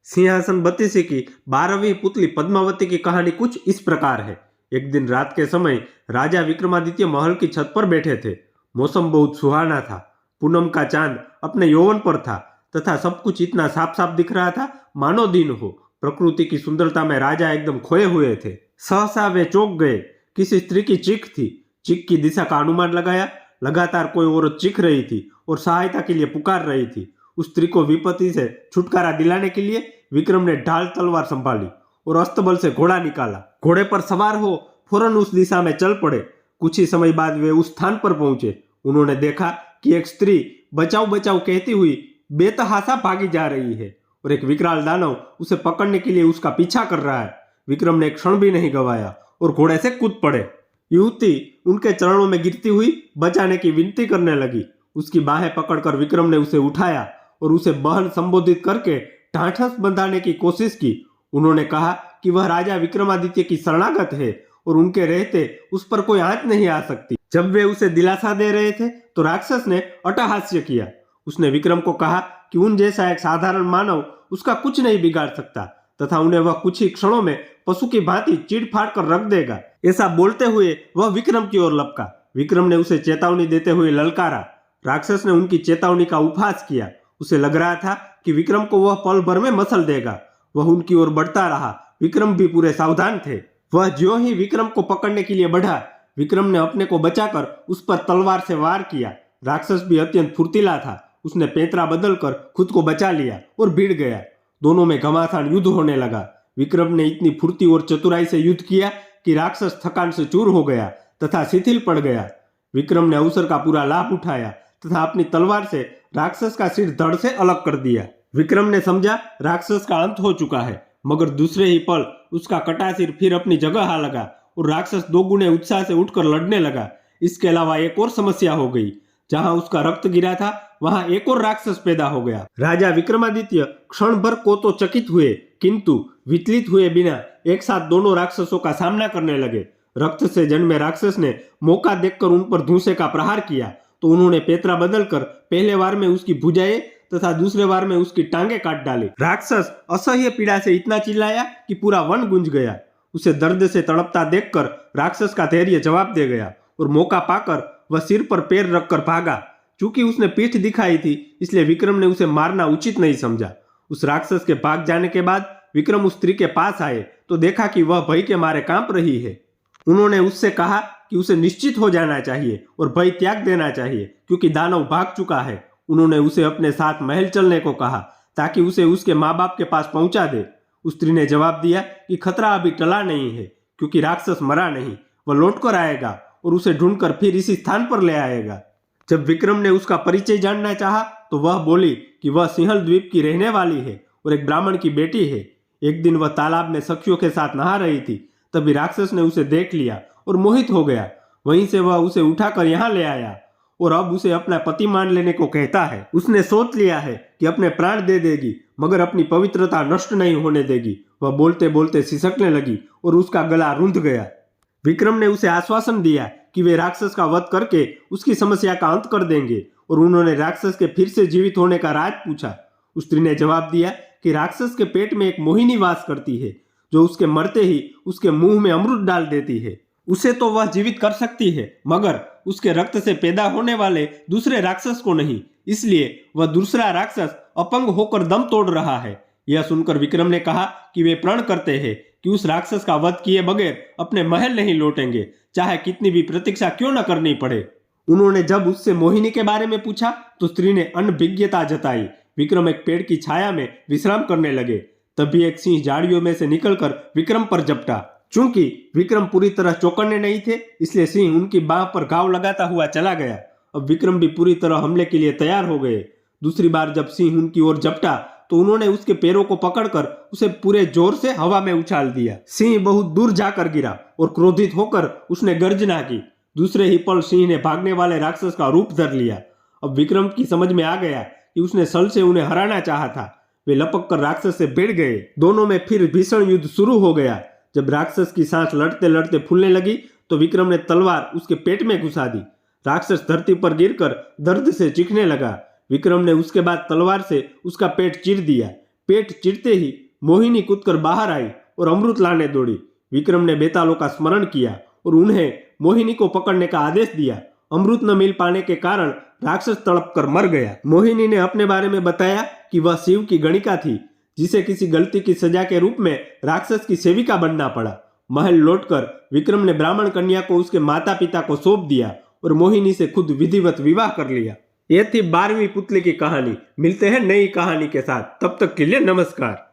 सिंहासन बत्तीसी की 12वीं पुतली पद्मावती की कहानी कुछ इस प्रकार है। एक दिन रात के समय राजा विक्रमादित्य महल की छत पर बैठे थे। मौसम बहुत सुहाना था। पूनम का चांद अपने यौवन पर था तथा सब कुछ इतना साफ साफ दिख रहा था मानो दिन हो। प्रकृति की सुंदरता में राजा एकदम खोए हुए थे। सहसा वे चौंक गए। किसी स्त्री की चीख थी। चीख की दिशा का अनुमान लगाया। लगातार कोई औरत चीख रही थी और सहायता के लिए पुकार रही थी। उस स्त्री को विपत्ति से छुटकारा दिलाने के लिए विक्रम ने ढाल तलवार संभाली और अस्तबल से घोड़ा निकाला। घोड़े पर सवार हो फौरन उस दिशा में चल पड़े। कुछ ही समय बाद वे उस स्थान पर पहुंचे। उन्होंने देखा कि एक स्त्री बचाओ बचाओ कहती हुई बेतहाशा भागी जा रही है और एक विकराल दानव उसे पकड़ने के लिए उसका पीछा कर रहा है। विक्रम ने एक क्षण भी नहीं गवाया और घोड़े से कूद पड़े। युवती उनके चरणों में गिरती हुई बचाने की विनती करने लगी। उसकी बाहें पकड़कर विक्रम ने उसे उठाया और उसे बहन संबोधित करके ढांढस बंधाने की कोशिश की। उन्होंने कहा कि वह राजा विक्रमादित्य की शरणागत है और उनके रहते उस पर कोई आंच नहीं आ सकती। जब वे उसे दिलासा दे रहे थे तो राक्षस ने अट्टहास्य किया। उसने विक्रम को कहा कि उन जैसा एक साधारण मानव उसका कुछ नहीं बिगाड़ सकता तथा उन्हें वह कुछ ही क्षणों में पशु की भांति चीड़ फाड़ कर रख देगा। ऐसा बोलते हुए वह विक्रम की ओर लपका। विक्रम ने उसे चेतावनी देते हुए ललकारा। राक्षस ने उनकी चेतावनी का उपहास किया। उसे लग रहा था कि विक्रम को वह पल भर में मसल देगा। वह उनकी ओर बढ़ता रहा। विक्रम भी पूरे सावधान थे। वह ज्यों ही विक्रम को पकड़ने के लिए बढ़ा, विक्रम ने अपने को बचाकर उस पर तलवार से वार किया। राक्षस भी अत्यंत फुर्तीला था। उसने पैंतरा बदलकर खुद को बचा लिया और भिड़ गया। दोनों में घमासान युद्ध होने लगा। विक्रम ने इतनी फुर्ती और चतुराई से युद्ध किया कि राक्षस थकान से चूर हो गया तथा शिथिल पड़ गया। विक्रम ने अवसर का पूरा लाभ उठाया तथा अपनी तलवार से राक्षस का सिर धड़ से अलग कर दिया। विक्रम ने समझा राक्षस का अंत हो चुका है, मगर दूसरे ही पल उसका कटा सिर फिर अपनी जगह आ लगा और राक्षस दो गुने उत्साह से उठकर लड़ने लगा। इसके अलावा एक और समस्या हो गई। जहां उसका रक्त गिरा था वहां एक और राक्षस पैदा हो गया। राजा विक्रमादित्य क्षण भर को तो चकित हुए, किंतु विचलित हुए बिना एक साथ दोनों राक्षसों का सामना करने लगे। रक्त से जन्मे राक्षस ने मौका देखकर उन पर धूसे का प्रहार किया तो उन्होंने पैतरा बदलकर पहले वार में उसकी भुजाएं तथा दूसरे वार में उसकी टांगे काट डाली। राक्षस असह्य पीड़ा से इतना चिल्लाया कि पूरा वन गूंज गया। उसे दर्द से तड़पता देखकर राक्षस का धैर्य जवाब दे गया और मौका पाकर वह सिर पर पैर रखकर भागा। चूंकि उसने पीठ दिखाई थी इसलिए विक्रम ने उसे मारना उचित नहीं समझा। उस राक्षस के भाग जाने के बाद विक्रम उस स्त्री के पास आए तो देखा कि वह भय के मारे कांप रही है। उन्होंने उससे कहा कि उसे निश्चित हो जाना चाहिए और भय त्याग देना चाहिए क्योंकि दानव भाग चुका है। उन्होंने उसे अपने साथ महल चलने को कहा ताकि उसे उसके माँ बाप के पास पहुंचा दे। उस स्त्री ने जवाब दिया कि खतरा अभी टला नहीं है क्योंकि राक्षस मरा नहीं, वह लौट कर आएगा और उसे ढूंढकर फिर इसी स्थान पर ले आएगा। जब विक्रम ने उसका परिचय जानना चाहा तो वह बोली कि वह सिंहल द्वीप की रहने वाली है और एक ब्राह्मण की बेटी है। एक दिन वह तालाब में सखियों के साथ नहा रही थी, तभी राक्षस ने उसे देख लिया और मोहित हो गया। वहीं से वह उसे उठाकर यहाँ ले आया और अब उसे अपना पति मान लेने को कहता है। उसने सोच लिया है कि अपने प्राण दे देगी मगर अपनी पवित्रता नष्ट नहीं होने देगी। वह बोलते बोलते सिसकने लगी और उसका गला रूंध गया। विक्रम ने उसे आश्वासन दिया कि वे राक्षस का वध करके उसकी समस्या का अंत कर देंगे और उन्होंने राक्षस के फिर से जीवित होने का राज पूछा। उस स्त्री ने जवाब दिया कि राक्षस के पेट में एक मोहिनी वास करती है जो उसके मरते ही उसके मुंह में अमृत डाल देती है। उसे तो वह जीवित कर सकती है मगर उसके रक्त से पैदा होने वाले दूसरे राक्षस को नहीं, इसलिए वह दूसरा राक्षस अपंग होकर दम तोड़ रहा है। यह सुनकर विक्रम ने कहा कि वे प्रण करते हैं कि उस राक्षस का वध किए बगैर अपने महल नहीं लौटेंगे, चाहे कितनी भी प्रतीक्षा क्यों न करनी पड़े। उन्होंने जब उससे मोहिनी के बारे में पूछा तो स्त्री ने अनभिज्ञता जताई। विक्रम एक पेड़ की छाया में विश्राम करने लगे। तभी एक सिंह झाड़ियों में से निकलकर विक्रम पर झपटा। चूंकि विक्रम पूरी तरह चौकन्ने नहीं थे इसलिए सिंह उनकी बाह पर घाव लगाता हुआ चला गया। अब विक्रम भी पूरी तरह हमले के लिए तैयार हो गए। दूसरी बार जब सिंह उनकी ओर झपटा तो उन्होंने उसके पैरों को पकड़कर उसे पूरे जोर से हवा में उछाल दिया। सिंह बहुत दूर जाकर गिरा और क्रोधित होकर उसने गर्जना की। दूसरे ही पल सिंह ने भागने वाले राक्षस का रूप धर लिया। अब विक्रम की समझ में आ गया कि उसने सल से उन्हें हराना चाहा था। वे लपक कर राक्षस से भिड़ गए। दोनों में फिर भीषण युद्ध शुरू हो गया। जब राक्षस की सांस लड़ते लड़ते फूलने लगी तो विक्रम ने तलवार उसके पेट में घुसा दी। राक्षस धरती पर गिरकर दर्द से चीखने लगा। विक्रम ने उसके बाद तलवार से उसका पेट चीर दिया। पेट चिरते ही मोहिनी कूदकर बाहर आई और अमृत लाने दौड़ी। विक्रम ने बेतालों का स्मरण किया और उन्हें मोहिनी को पकड़ने का आदेश दिया। अमृत न मिल पाने के कारण राक्षस तड़प कर मर गया। मोहिनी ने अपने बारे में बताया कि वह शिव की गणिका थी, जिसे किसी गलती की सजा के रूप में राक्षस की सेविका बनना पड़ा। महल लौटकर विक्रम ने ब्राह्मण कन्या को उसके माता पिता को सौंप दिया और मोहिनी से खुद विधिवत विवाह कर लिया। यह थी 12वीं पुतली की कहानी। मिलते हैं नई कहानी के साथ, तब तक के लिए नमस्कार।